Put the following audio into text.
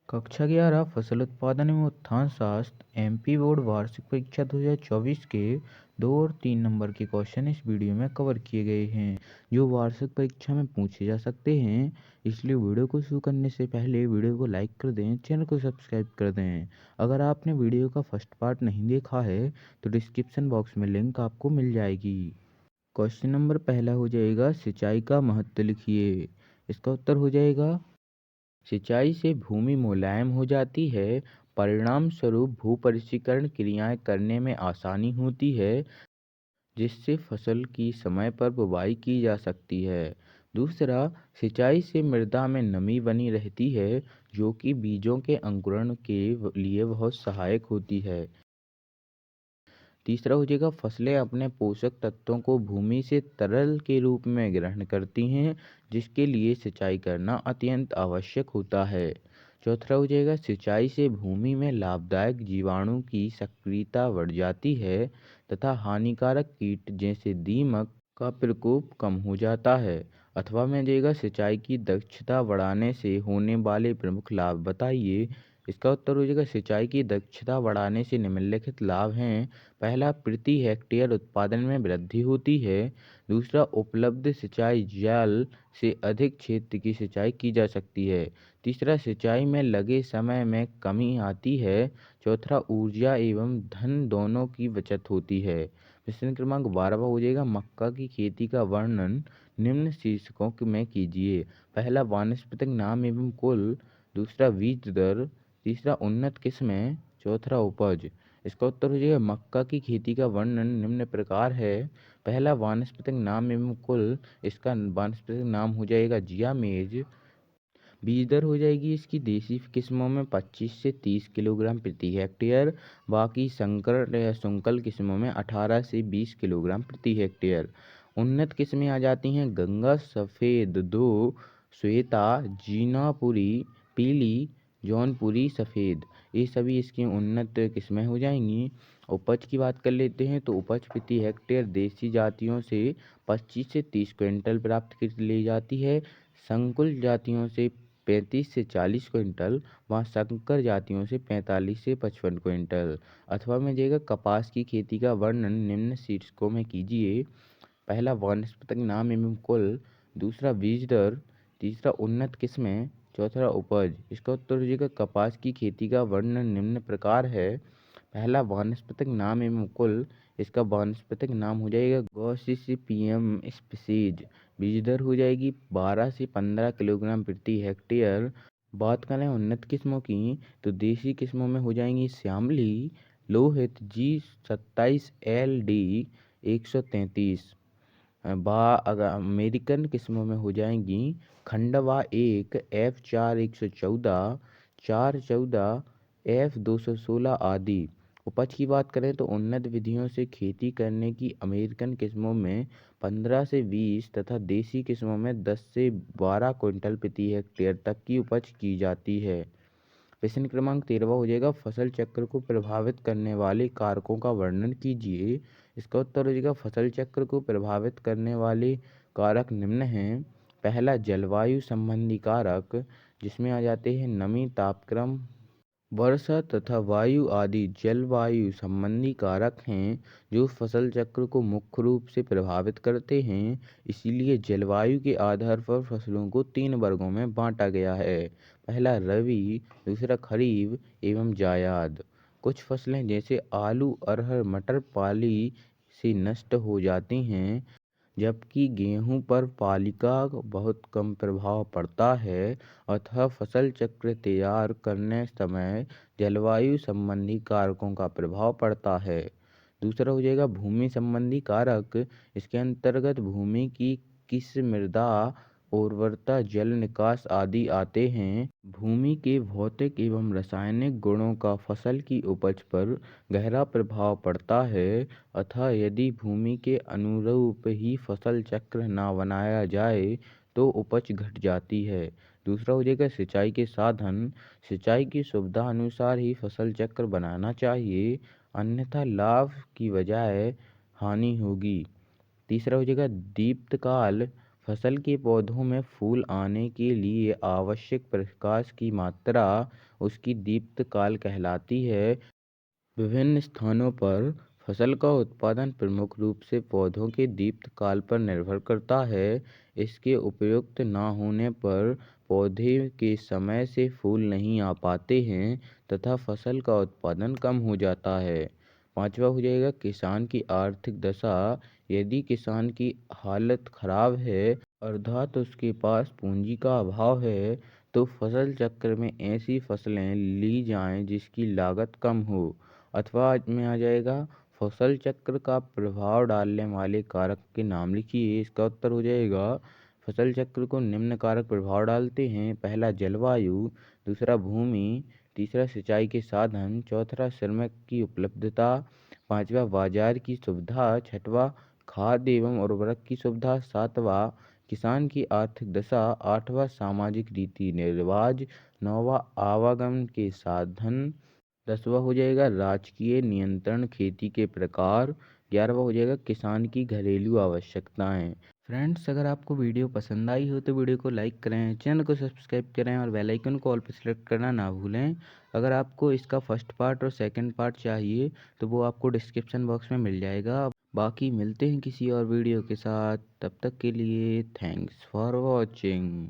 कक्षा 11 फसल उत्पादन एवं उत्थान शास्त्र एमपी बोर्ड वार्षिक परीक्षा 2024 के 2 और 3 नंबर के क्वेश्चन इस वीडियो में कवर किए गए हैं जो वार्षिक परीक्षा में पूछे जा सकते हैं। इसलिए वीडियो को शुरू करने से पहले वीडियो को लाइक कर दें, चैनल को सब्सक्राइब कर दें। अगर आपने वीडियो का फर्स्ट पार्ट नहीं देखा है तो डिस्क्रिप्शन बॉक्स में लिंक आपको मिल जाएगी। क्वेश्चन नंबर पहला हो जाएगा, सिंचाई का महत्व लिखिए। इसका उत्तर हो जाएगा, सिंचाई से भूमि मुलायम हो जाती है, परिणाम स्वरूप भू परिष्करण क्रियाएं करने में आसानी होती है, जिससे फसल की समय पर बुवाई की जा सकती है। दूसरा, सिंचाई से मृदा में नमी बनी रहती है, जो कि बीजों के अंकुरण के लिए बहुत सहायक होती है। तीसरा हो जाएगा, फसलें अपने पोषक तत्वों को भूमि से तरल के रूप में ग्रहण करती हैं, जिसके लिए सिंचाई करना अत्यंत आवश्यक होता है। चौथा हो जाएगा, सिंचाई से भूमि में लाभदायक जीवाणु की सक्रियता बढ़ जाती है तथा हानिकारक कीट जैसे दीमक का प्रकोप कम हो जाता है। अथवा में जाएगा, सिंचाई की दक्षता बढ़ाने से होने वाले प्रमुख लाभ बताइए। इसका उत्तर हो जाएगा, सिंचाई की दक्षता बढ़ाने से निम्नलिखित लाभ हैं। पहला, प्रति हेक्टेयर उत्पादन में वृद्धि होती है। दूसरा, उपलब्ध सिंचाई जल से अधिक क्षेत्र की सिंचाई की जा सकती है। तीसरा, सिंचाई में लगे समय में कमी आती है। चौथा, ऊर्जा एवं धन दोनों की बचत होती है। प्रश्न क्रमांक 12 हो जाएगा, मक्का की खेती का वर्णन निम्न शीर्षकों में कीजिए। पहला, वानस्पतिक नाम एवं कुल। दूसरा, बीज दर। तीसरा, उन्नत किस्में। चौथा, उपज। इसका उत्तर हो जाएगा, मक्का की खेती का वर्णन निम्न प्रकार है। पहला, वानस्पतिक नाम एवं कुल। इसका वानस्पतिक नाम हो जाएगा जियामेज। बीज दर हो जाएगी इसकी देसी किस्मों में 25 से 30 किलोग्राम प्रति हेक्टेयर, बाकी संकर या संकल किस्मों में 18 से 20 किलोग्राम प्रति हेक्टेयर। उन्नत किस्में आ जाती हैं गंगा सफ़ेद 2, श्वेता, जीनापुरी, पीली, जौनपुरी सफ़ेद। ये सभी इसकी उन्नत किस्में हो जाएंगी। उपज की बात कर लेते हैं तो उपज प्रति हेक्टेयर देसी जातियों से 25 से 30 क्विंटल प्राप्त कर ली जाती है। संकुल जातियों से 35 से 40 क्विंटल, वहाँ संकर जातियों से 45 से 55 क्विंटल। अथवा में जाएगा, कपास की खेती का वर्णन निम्न शीर्षकों में कीजिए। पहला, वानस्पतिक नाम एवं कुल। दूसरा, बीज दर। तीसरा, उन्नत किस्में। चौथा, उपज। इसका उत्तर हो जाएगा, कपास की खेती का वर्णन निम्न प्रकार है। पहला, वानस्पतिक नाम एवं कुल। इसका वानस्पतिक नाम हो जाएगा गॉसिसिपियम स्पीसीज। बीज दर हो जाएगी 12 से 15 किलोग्राम प्रति हेक्टेयर। बात करें उन्नत किस्मों की तो देसी किस्मों में हो जाएंगी श्यामली, लोहित, G27LD 133। अगर अमेरिकन किस्मों में हो जाएंगी खंडवा 1 F4 114, 414, F216 आदि। उपज की बात करें तो उन्नत विधियों से खेती करने की अमेरिकन किस्मों में 15 से 20 तथा देसी किस्मों में 10 से 12 क्विंटल प्रति हेक्टेयर तक की उपज की जाती है। प्रश्न क्रमांक 13 हो जाएगा, फसल चक्र को प्रभावित करने वाले कारकों का वर्णन कीजिए। इसका उत्तर हो जाएगा, फसल चक्र को प्रभावित करने वाले कारक निम्न हैं। पहला, जलवायु संबंधी कारक, जिसमें आ जाते हैं नमी, तापक्रम, वर्षा तथा वायु आदि जलवायु संबंधी कारक हैं जो फसल चक्र को मुख्य रूप से प्रभावित करते हैं। इसीलिए जलवायु के आधार पर फसलों को 3 वर्गों में बांटा गया है। पहला, रबी। दूसरा, खरीफ एवं जायद। कुछ फसलें जैसे आलू, अरहर, मटर पाली से नष्ट हो जाती हैं, जबकि गेहूँ पर पाली का बहुत कम प्रभाव पड़ता है। अतः फसल चक्र तैयार करने समय जलवायु संबंधी कारकों का प्रभाव पड़ता है। दूसरा हो जाएगा भूमि संबंधी कारक। इसके अंतर्गत भूमि की किस मृदा उर्वरता, जल निकास आदि आते हैं। भूमि के भौतिक एवं रासायनिक गुणों का फसल की उपज पर गहरा प्रभाव पड़ता है। अतः यदि भूमि के अनुरूप ही फसल चक्र न बनाया जाए तो उपज घट जाती है। दूसरा हो जाएगा सिंचाई के साधन। सिंचाई की सुविधा अनुसार ही फसल चक्र बनाना चाहिए, अन्यथा लाभ की बजाय हानि होगी। तीसरा हो जाएगा दीप्तकाल। फसल के पौधों में फूल आने के लिए आवश्यक प्रकाश की मात्रा उसकी दीप्तकाल कहलाती है। विभिन्न स्थानों पर फसल का उत्पादन प्रमुख रूप से पौधों के दीप्तकाल पर निर्भर करता है। इसके उपयुक्त न होने पर पौधे के समय से फूल नहीं आ पाते हैं तथा फसल का उत्पादन कम हो जाता है। पांचवा हो जाएगा किसान की आर्थिक दशा। यदि किसान की हालत खराब है अर्थात उसके पास पूंजी का अभाव है तो फसल चक्र में ऐसी फसलें ली जाएं जिसकी लागत कम हो। अथवा में आ जाएगा फसल चक्र का प्रभाव डालने वाले कारक के नाम लिखिए। इसका उत्तर हो जाएगा फसल चक्र को निम्न कारक प्रभाव डालते हैं। पहला जलवायु, दूसरा भूमि, तीसरा सिंचाई के साधन, चौथा श्रमिक की उपलब्धता, पांचवा बाजार की सुविधा, छठवा खाद एवं उर्वरक की सुविधा, सातवां किसान की आर्थिक दशा, आठवां सामाजिक रीति रिवाज, नौवां आवागमन के साधन, दसवां हो जाएगा राजकीय नियंत्रण खेती के प्रकार, ग्यारहवां हो जाएगा किसान की घरेलू आवश्यकताएं। फ्रेंड्स, अगर आपको वीडियो पसंद आई हो तो वीडियो को लाइक करें, चैनल को सब्सक्राइब करें और बेल आइकन को ऑल पर सेलेक्ट करना ना भूलें। अगर आपको इसका फर्स्ट पार्ट और सेकंड पार्ट चाहिए तो वो आपको डिस्क्रिप्शन बॉक्स में मिल जाएगा। बाकी मिलते हैं किसी और वीडियो के साथ, तब तक के लिए थैंक्स फॉर वॉचिंग।